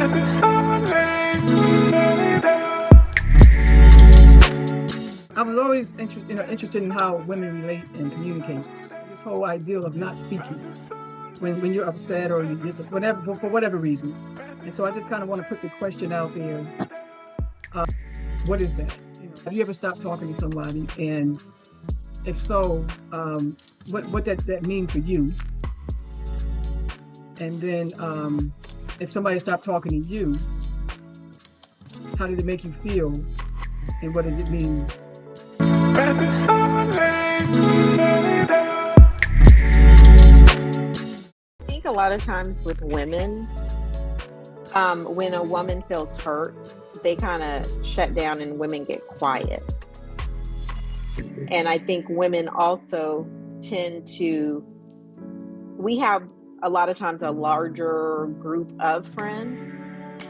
I was always interested in how women relate and communicate. This whole ideal of not speaking when you're upset or you just whatever for whatever reason. And so I just kind of want to put the question out there: what is that? Have you ever stopped talking to somebody, and if so, what that mean for you? And then if somebody stopped talking to you, how did it make you feel, and what did it mean? I think a lot of times with women, when a woman feels hurt, they kind of shut down and women get quiet. And I think women also tend to, we have a lot of times a larger group of friends.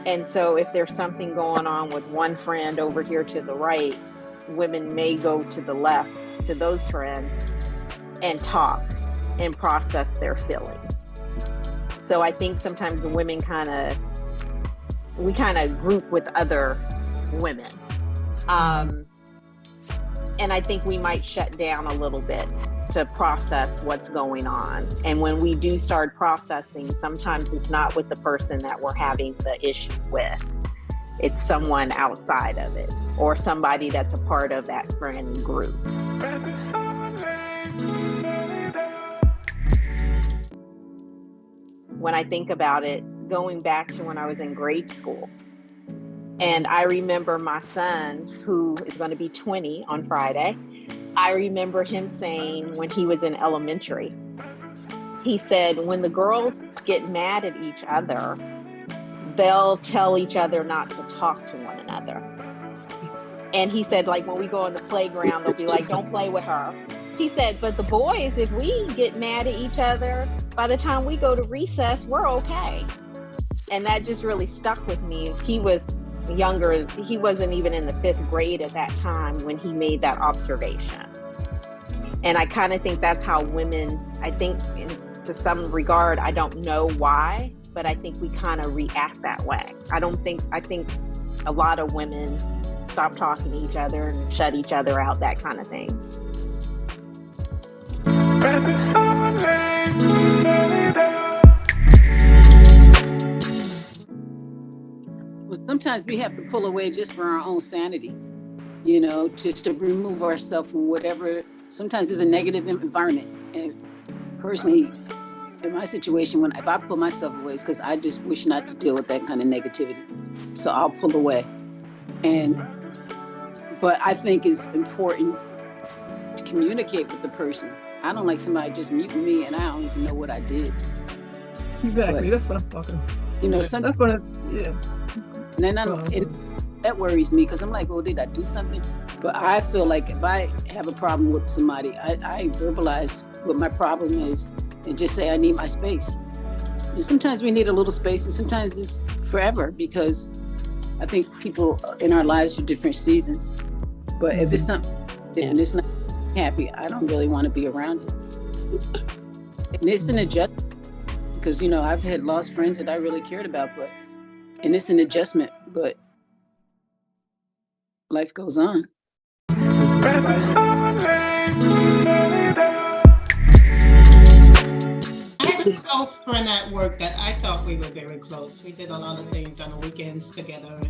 And so if there's something going on with one friend over here to the right, women may go to the left to those friends and talk and process their feelings. So I think sometimes women we kind of group with other women. And I think we might shut down a little bit to process what's going on. And when we do start processing, sometimes it's not with the person that we're having the issue with. It's someone outside of it or somebody that's a part of that friend group. When I think about it, going back to when I was in grade school, and I remember my son, who is going to be 20 on Friday, I remember him saying when he was in elementary, he said, when the girls get mad at each other, they'll tell each other not to talk to one another. And he said, like, when we go on the playground, they'll be like, don't play with her. He said, but the boys, if we get mad at each other, by the time we go to recess, we're okay. And that just really stuck with me. He was younger. He wasn't even in the 5th grade at that time when he made that observation. And I kind of think that's how women, I think to some regard, I don't know why, but I think we kind of react that way. I think a lot of women stop talking to each other and shut each other out, that kind of thing. Well, sometimes we have to pull away just for our own sanity, just to remove ourselves from whatever. Sometimes there's a negative environment. And personally, in my situation, if I pull myself away, it's because I just wish not to deal with that kind of negativity. So I'll pull away. But I think it's important to communicate with the person. I don't like somebody just muting me and I don't even know what I did. Exactly, that's what I'm talking about. That's what yeah. And then that worries me because I'm like, oh, did I do something? But I feel like if I have a problem with somebody, I verbalize what my problem is and just say I need my space. And sometimes we need a little space and sometimes it's forever because I think people in our lives are different seasons. But if it's something and it's not happy, I don't really want to be around it. And it's an adjustment because, I've had lost friends that I really cared about, and it's an adjustment, but life goes on. I had a close friend at work that I thought we were very close. We did a lot of things on the weekends together,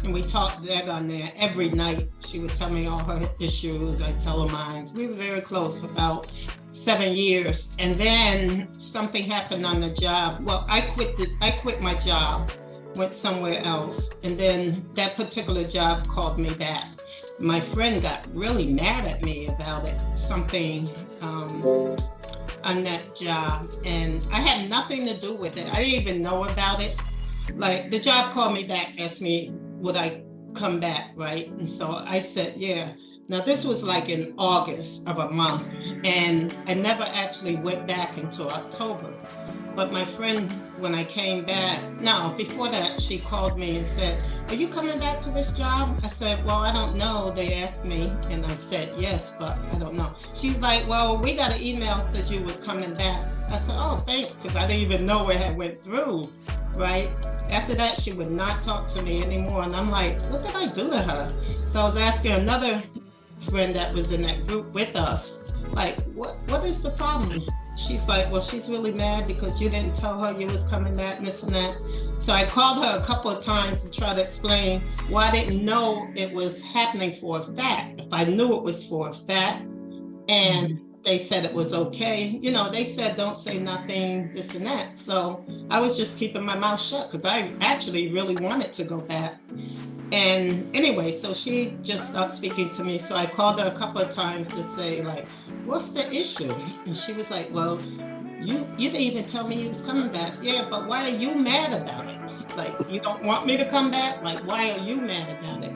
and we talked on there every night. She would tell me all her issues, I tell her mine. We were very close for about 7 years, and then something happened on the job. Well, I quit my job, went somewhere else, and then that particular job called me back. My friend got really mad at me about it, something on that job, and I had nothing to do with it. I didn't even know about it. Like, the job called me back, asked me would I come back, right? And so I said, yeah. Now, this was like in August of a month, and I never actually went back until October. But my friend, when I came back, no, before that, she called me and said, "Are you coming back to this job?" I said, "Well, I don't know. They asked me." And I said, "Yes, but I don't know." She's like, "Well, we got an email said you was coming back." I said, "Oh, thanks," because I didn't even know it had went through, right? After that, she would not talk to me anymore. And I'm like, what did I do to her? So I was asking another friend that was in that group with us, like, what is the problem? She's like, "Well, she's really mad because you didn't tell her you was coming back, this and that." So I called her a couple of times to try to explain why I didn't know it was happening for a fact. If I knew it was for a fact, and they said it was okay, you know, they said don't say nothing, this and that. So I was just keeping my mouth shut because I actually really wanted to go back. And anyway, so she just stopped speaking to me. So I called her a couple of times to say, like, what's the issue? And she was like, "Well, you didn't even tell me you was coming back." "Yeah, but why are you mad about it? Like, you don't want me to come back? Like, why are you mad about it?"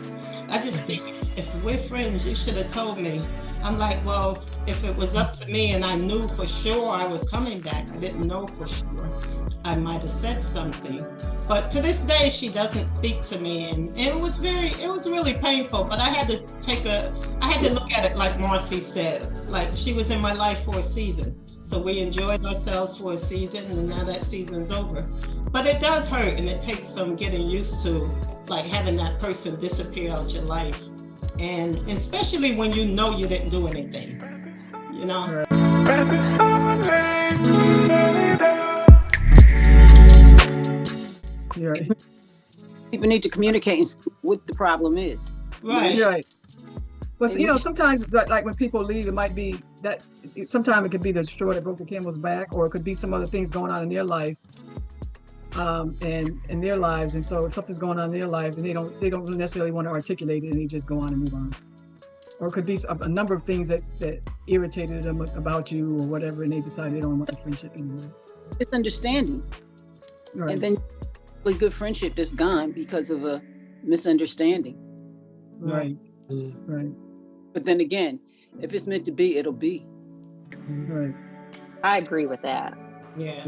I just think if we're friends, you should have told me. I'm like, well, if it was up to me and I knew for sure I was coming back, I didn't know for sure, I might have said something. But to this day, she doesn't speak to me, and it was really painful. But I had to look at it like Marcy said, like she was in my life for a season. So we enjoyed ourselves for a season, and now that season's over. But it does hurt, and it takes some getting used to, like having that person disappear out your life. And especially when you know you didn't do anything, you know? Right. People need to communicate and see what the problem is. Right. Right. But you know, sometimes like when people leave, it might be that sometimes it could be the straw that broke the camel's back, or it could be some other things going on in their life, and in their lives. And so if something's going on in their life, and they don't necessarily want to articulate it, and they just go on and move on. Or it could be a number of things that irritated them about you or whatever, and they decide they don't want the friendship anymore. Misunderstanding. Right. And then a good friendship that's gone because of a misunderstanding. Right. Right. But then again, if it's meant to be, it'll be. Right. I agree with that. Yeah.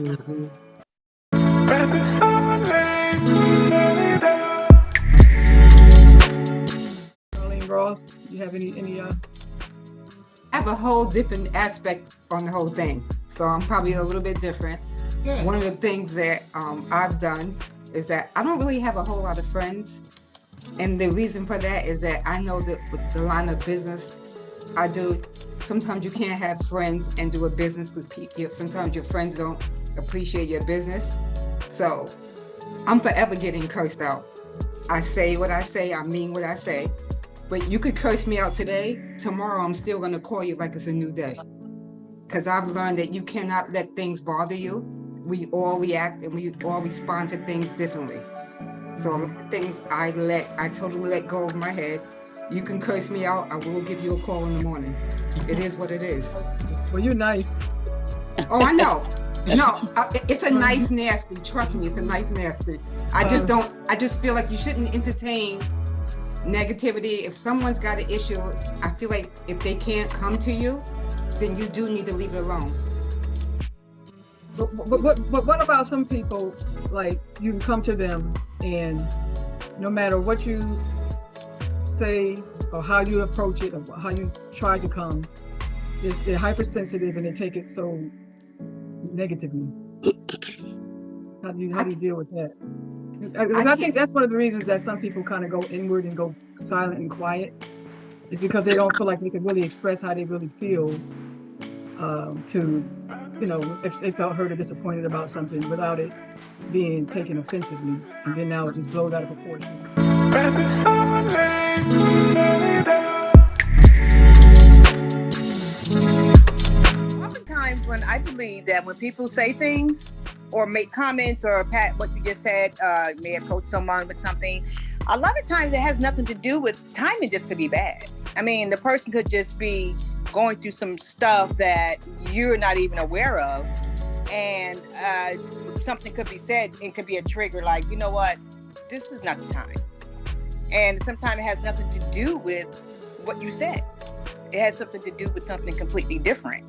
Darlene Ross, you have any I have a whole different aspect on the whole thing, so I'm probably a little bit different. Good. One of the things that I've done is that I don't really have a whole lot of friends, and the reason for that is that I know that with the line of business I do, sometimes you can't have friends and do a business because sometimes your friends don't appreciate your business. So I'm forever getting cursed out. I say what I say, I mean what I say. But you could curse me out today, tomorrow I'm still gonna call you like it's a new day. Because I've learned that you cannot let things bother you. We all react and we all respond to things differently. So a lot of things I totally let go of my head. You can curse me out, I will give you a call in the morning. It is what it is. Well, you're nice. Oh, I know. No, it's a nice nasty. Trust me, it's a nice nasty. I just feel like you shouldn't entertain negativity. If someone's got an issue, I feel like if they can't come to you, then you do need to leave it alone. But what about some people, like you can come to them and no matter what you say or how you approach it or how you try to come, they're hypersensitive and they take it so negatively. How do you deal with that? I think that's one of the reasons that some people kind of go inward and go silent and quiet, is because they don't feel like they can really express how they really feel to, you know, if they felt hurt or disappointed about something without it being taken offensively, and then now it just blows out of proportion. Oftentimes when I believe that when people say things or make comments or what you just said, may approach someone with something, a lot of times it has nothing to do with timing, just could be bad. I mean, the person could just be going through some stuff that you're not even aware of, and something could be said and could be a trigger, like, you know what, this is not the time. And sometimes it has nothing to do with what you said. It has something to do with something completely different.